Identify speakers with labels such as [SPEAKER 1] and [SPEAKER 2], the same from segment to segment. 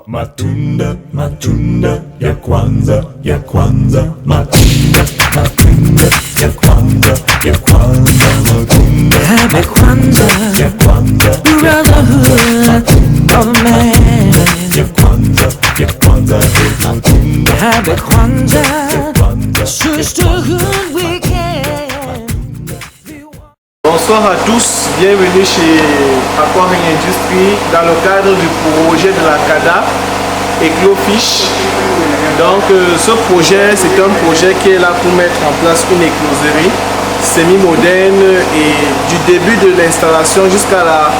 [SPEAKER 1] Matunda, matunda, ya kwanza, matunda, matunda, ya kwanza, matunda,
[SPEAKER 2] Happy Kwanzaa,
[SPEAKER 1] ya kwanza,
[SPEAKER 2] brotherhood of man.
[SPEAKER 1] ya kwanza, matunda,
[SPEAKER 2] Happy Kwanzaa, sisterhood weekend.
[SPEAKER 3] Bonsoir à tous, bienvenue chez Aquaring Industries dans le cadre du projet de la CADA Éclofish. Donc ce projet, c'est un projet qui est là pour mettre en place une écloserie semi-moderne et du début de l'installation jusqu'à la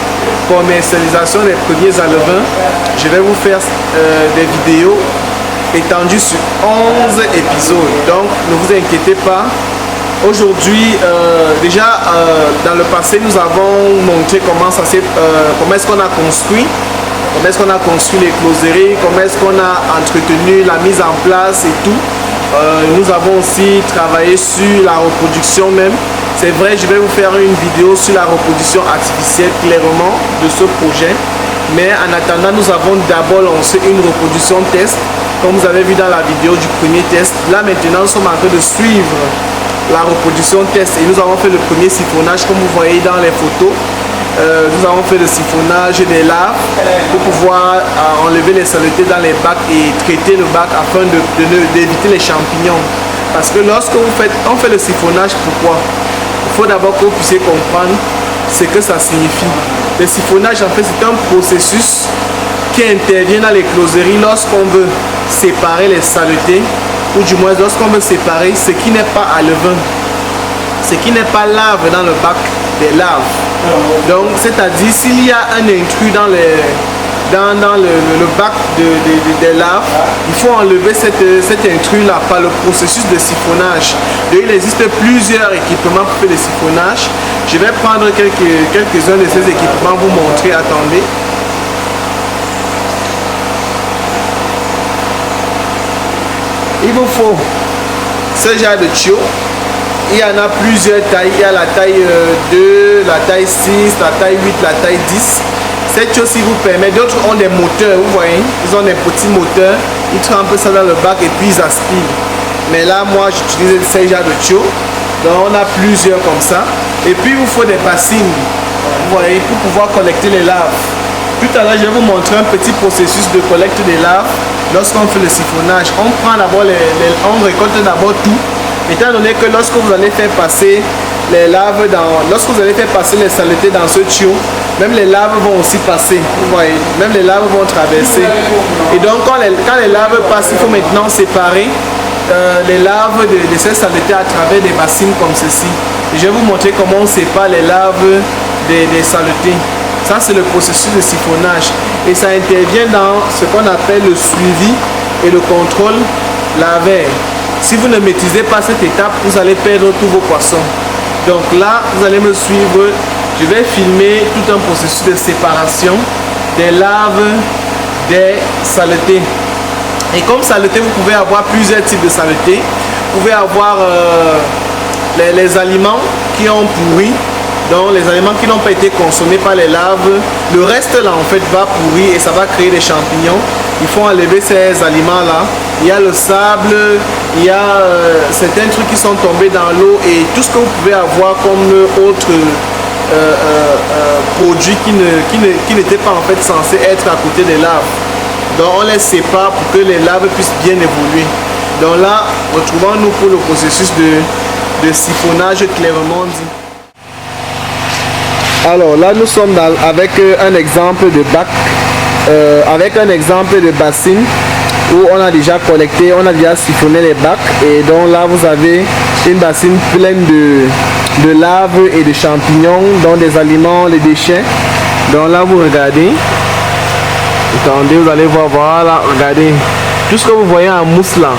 [SPEAKER 3] commercialisation des premiers alevins. Je vais vous faire des vidéos étendues sur 11 épisodes, donc ne vous inquiétez pas. Aujourd'hui, dans le passé, nous avons montré comment est-ce qu'on a construit, l'écloserie, comment est-ce qu'on a entretenu la mise en place et tout. Nous avons aussi travaillé sur la reproduction même. C'est vrai, je vais vous faire une vidéo sur la reproduction artificielle clairement de ce projet. Mais en attendant, nous avons d'abord lancé une reproduction test, comme vous avez vu dans la vidéo du premier test. Là maintenant, nous sommes en train de suivre la reproduction test et nous avons fait le premier siphonnage comme vous voyez dans les photos. Nous avons fait le siphonnage des larves pour pouvoir enlever les saletés dans les bacs et traiter le bac afin d'éviter les champignons. Parce que lorsque on fait le siphonnage, pourquoi? Il faut d'abord que vous puissiez comprendre ce que ça signifie. Le siphonnage, en fait, c'est un processus qui intervient dans l'écloserie lorsqu'on veut séparer les saletés, ou du moins lorsqu'on veut séparer ce qui n'est pas alevin, ce qui n'est pas larve dans le bac des larves. Donc, c'est-à-dire s'il y a un intrus dans le bac des larves, il faut enlever cet intrus-là par le processus de siphonnage. Et il existe plusieurs équipements pour faire le siphonnage. Je vais prendre quelques-uns de ces équipements, vous montrer. Attendez. Il vous faut ce genre de tuyau. Il y en a plusieurs tailles. Il y a la taille 2, la taille 6, la taille 8, la taille 10. Ces tuyaux, si vous permet, d'autres ont des moteurs, vous voyez. Ils ont des petits moteurs. Ils trempent ça dans le bac et puis ils aspirent. Mais là, moi, j'utilise ce genre de tuyau. Donc, on a plusieurs comme ça. Et puis, il vous faut des bassines, vous voyez, pour pouvoir collecter les larves. Tout à l'heure, je vais vous montrer un petit processus de collecte des larves. Lorsqu'on fait le siphonnage, on prend d'abord on récolte d'abord tout. Étant donné que lorsque vous allez faire passer les larves lorsque vous allez faire passer les saletés dans ce tuyau, même les larves vont aussi passer. Vous voyez, même les larves vont traverser. Et donc quand les larves passent, il faut maintenant séparer les larves de ces saletés à travers des bassines comme ceci. Et je vais vous montrer comment on sépare les larves des saletés. Ça, c'est le processus de siphonnage. Et ça intervient dans ce qu'on appelle le suivi et le contrôle larvaire. Si vous ne maîtrisez pas cette étape, vous allez perdre tous vos poissons. Donc là, vous allez me suivre. Je vais filmer tout un processus de séparation des larves des saletés. Et comme saleté, vous pouvez avoir plusieurs types de saletés. Vous pouvez avoir les aliments qui ont pourri. Donc les aliments qui n'ont pas été consommés par les larves, le reste là en fait va pourrir et ça va créer des champignons. Il faut enlever ces aliments là. Il y a le sable, il y a certains trucs qui sont tombés dans l'eau et tout ce que vous pouvez avoir comme autres produits qui n'étaient pas en fait censés être à côté des larves. Donc on les sépare pour que les larves puissent bien évoluer. Donc là, retrouvons-nous pour le processus de siphonnage clairement dit. Alors là, nous sommes avec un exemple de bac, avec un exemple de bassine où on a déjà collecté, on a déjà siphonné les bacs. Et donc là, vous avez une bassine pleine de larves et de champignons, dont des aliments, les déchets. Donc là, vous regardez. Attendez, vous allez voir, voilà, regardez. Tout ce que vous voyez en mousse là,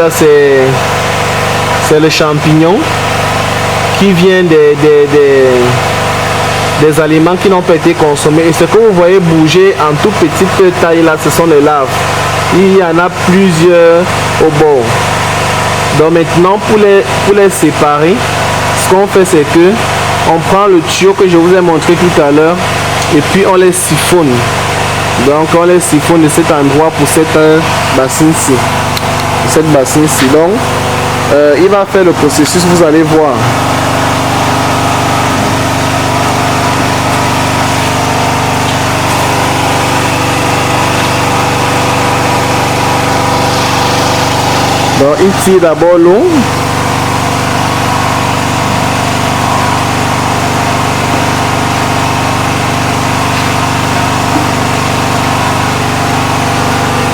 [SPEAKER 3] c'est le champignon qui vient des aliments qui n'ont pas été consommés. Et ce que vous voyez bouger en toute petite taille là, ce sont les larves. Il y en a plusieurs au bord. Donc maintenant, pour les séparer, ce qu'on fait, c'est que on prend le tuyau que je vous ai montré tout à l'heure et puis on les siphonne. Donc on les siphonne de cet endroit pour cette bassine-ci. Cette bassine-ci. Donc il va faire le processus, vous allez voir. Donc il tire d'abord l'eau.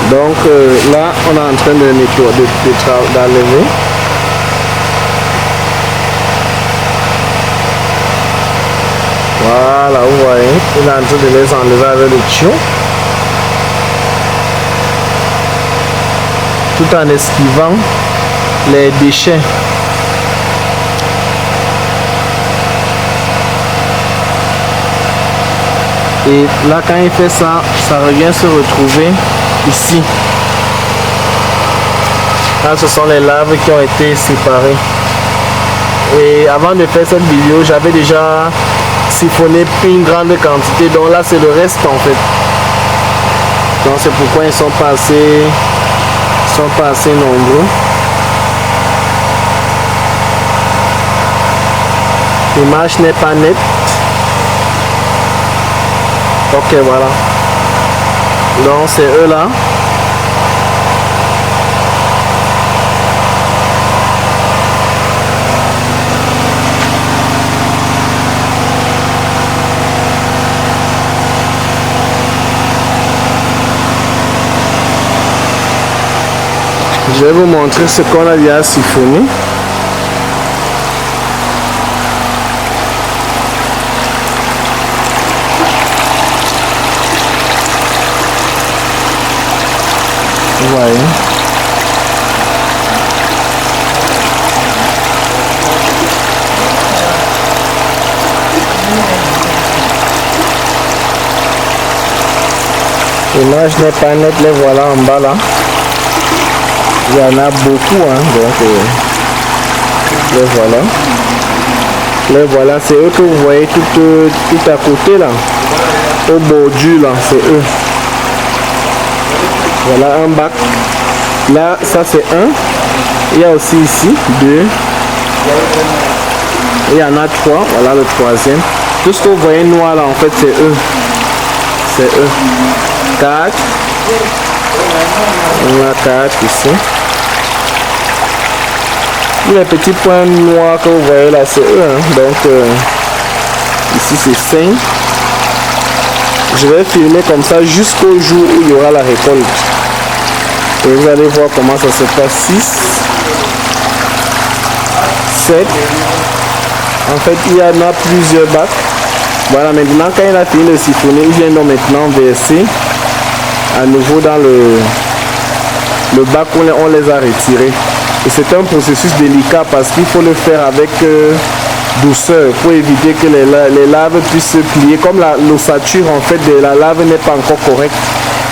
[SPEAKER 3] Donc là, on est en train de nettoyer, d'enlever. Voilà, vous voyez, il est en train de les enlever avec le tuyau. Tout en esquivant les déchets. Et là, quand il fait ça, ça revient se retrouver ici. Là, ce sont les larves qui ont été séparées. Et avant de faire cette vidéo, j'avais déjà siphonné une grande quantité. Donc là, c'est le reste en fait. Donc c'est pourquoi ils sont pas assez nombreux. L'image n'est pas nette. Ok, voilà. Donc c'est eux là. Je vais vous montrer ce qu'on a déjà siphonné. Vous voyez. L'image n'est pas nette, les voilà en bas là. Il y en a beaucoup, hein, donc les voilà. Les voilà, c'est eux que vous voyez tout à côté là. Au bordure là, c'est eux. Voilà un bac. Là, ça c'est un. Il y a aussi ici deux. Il y en a trois. Voilà le troisième. Tout ce que vous voyez noir là, en fait, c'est eux. C'est eux. 4. On a 4 ici. Les petits points noirs que vous voyez là, c'est eux. Hein. Donc, ici c'est 5. Je vais filmer comme ça jusqu'au jour où il y aura la récolte. Et vous allez voir comment ça se passe. 6, 7. En fait, il y en a plusieurs bacs. Voilà, maintenant, quand il a fini de siphonner, il vient donc maintenant verser à nouveau dans le bac où on les a retirés. Et c'est un processus délicat parce qu'il faut le faire avec douceur pour éviter que les larves puissent se plier. Comme l'ossature en fait de la larve n'est pas encore correcte,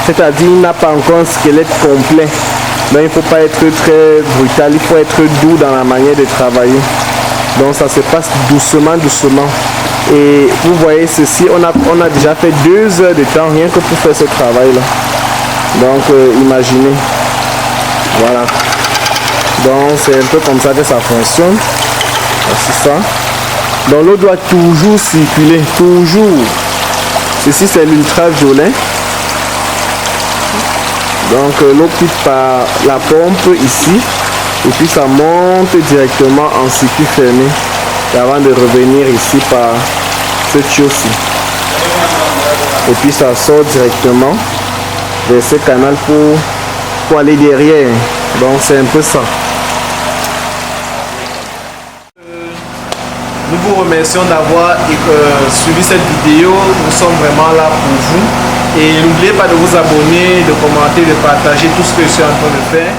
[SPEAKER 3] c'est-à-dire il n'a pas encore un squelette complet. Donc il ne faut pas être très brutal, il faut être doux dans la manière de travailler. Donc ça se passe doucement, doucement. Et vous voyez ceci, on a déjà fait 2 heures de temps rien que pour faire ce travail-là. Donc imaginez. Voilà. Donc c'est un peu comme ça que ça fonctionne. C'est ça. Donc l'eau doit toujours circuler, toujours. Ceci c'est l'ultraviolet. Donc l'eau quitte par la pompe ici. Et puis ça monte directement en circuit fermé. Et avant de revenir ici par ce tuyau-ci. Et puis ça sort directement vers ce canal pour aller derrière. Donc c'est un peu ça. Nous vous remercions d'avoir suivi cette vidéo. Nous sommes vraiment là pour vous. Et n'oubliez pas de vous abonner, de commenter, de partager tout ce que je suis en train de faire.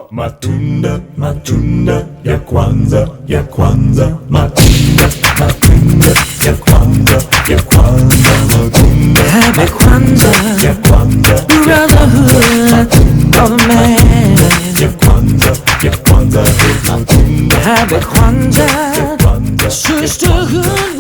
[SPEAKER 1] Matunda, matunda, ya kwanza, ya kwanza. Matunda, matunda, ya kwanza, ya kwanza. Matunda,
[SPEAKER 2] Happy Kwanzaa,
[SPEAKER 1] ya kwanza,
[SPEAKER 2] brotherhood of man.
[SPEAKER 1] ya kwanza, ya kwanza. Matunda,
[SPEAKER 2] Happy Kwanzaa, sisterhood.